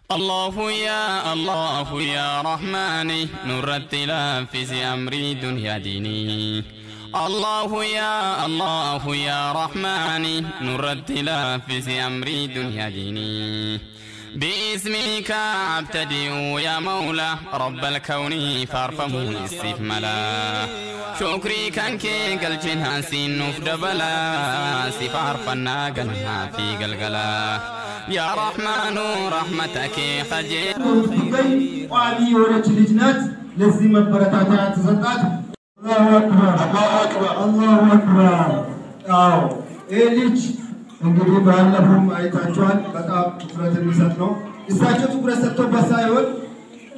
الله يا رحماني نور التلافز أمري دنيا ديني الله يا رحماني نور التلافز أمري دنيا ديني باسمك أبتدئ يا مولى رب الكون فارفمه السيف ملا شكري كانك قلجنها سينوف دبلا سفار فنا قنها في قلقلا يا رحمن رحمتك خجل وعلي ولد لجنات لازم البركات تزقات الله أكبر الله أكبر إيش እንግዲህ ባለፈውም አይታችኋል በጣም ትኩረት የሚሰጥ ነው እሳቸው ትኩረት ሰጥተው በሳይሆን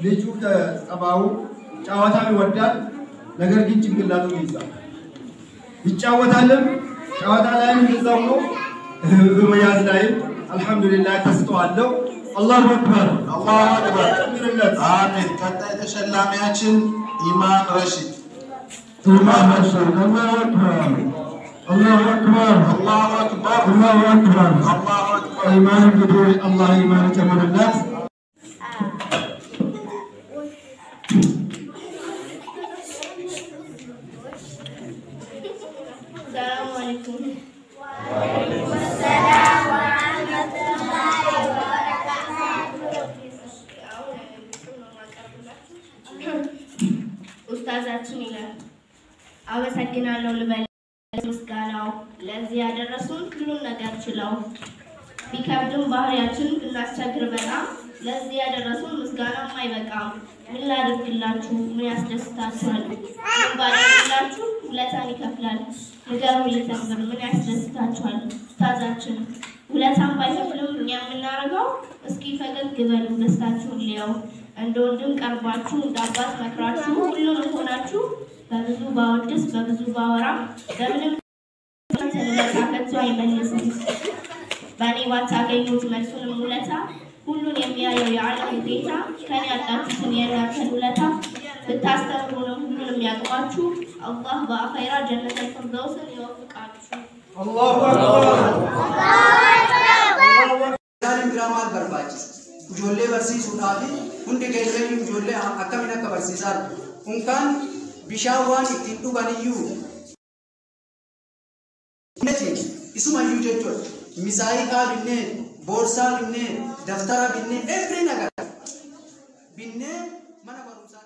ልጁ ከጸባው ጫዋታን ይወዳል ነገር ግን ጭንቅላቱ ይይዛል ይጫወታልም ጫዋታ ላይም እንደዛው ነው በመያዝ ላይ አልহামዱሊላህ ተስተዋለው አላሁ አክበር አሜን ቀጣይ ተሸላሚያችን ኢማም ረሺድ አላሁ አክበር الله أكبر الله أكبر الله أكبر الله أكبر إيمان بدون الله إيمان كمال الناس السلام عليكم وعليكم السلام ورحمة الله وبركاته أستاذاتي إلى أوسكنا لولبل مسكاناو ለዚህ ያደረሱን ሁሉን ነገር ችለው ቢከብድም ባህሪያችን እናስቸግር በጣም ለዚህ ያደረሱን ምስጋናም አይበቃም ምን ላድርግላችሁ ምን ያስደስታችኋል ምን ባደርግላችሁ ውለታን ይከፍላል ንገሩ ይተክብር ምን ያስደስታችኋል ኡስታዛችን ውለታን ባይከፍልም እኛ የምናደርገው እስኪ ፈገግ በሉ ደስታችሁን ሊያው እንደ ወንድም ቀርባችሁ እንደ አባት መክራችሁ ሁሉንም ሆናችሁ በብዙ ባወድስ በብዙ ባወራ በምንም ተለቃቀቱ አይመልስም ባኔ ባታገኙት መልሱንም ውለታ ሁሉን የሚያየው የዓለም ጌታ ከኔ ያጣችሁትን የእናንተን ውለታ ብታስተምሩ ነው ሁሉንም ያውቃችሁ አላህ በአኺራ ጀነተል ፊርደውስን ይወፍቃችሁ الله أكبر ዛሬም ግራማል በርባጭ ጆሌ በርሲሱናፊ ሁንዲ ገይረኝ ጆሌ አከሚና ከበርሲሳል እንኳን ቢሻዋን ኢትዱ ባንዩ isuma yujecho misai ka binne borsa binne daftara binne every nagar binne mana barusa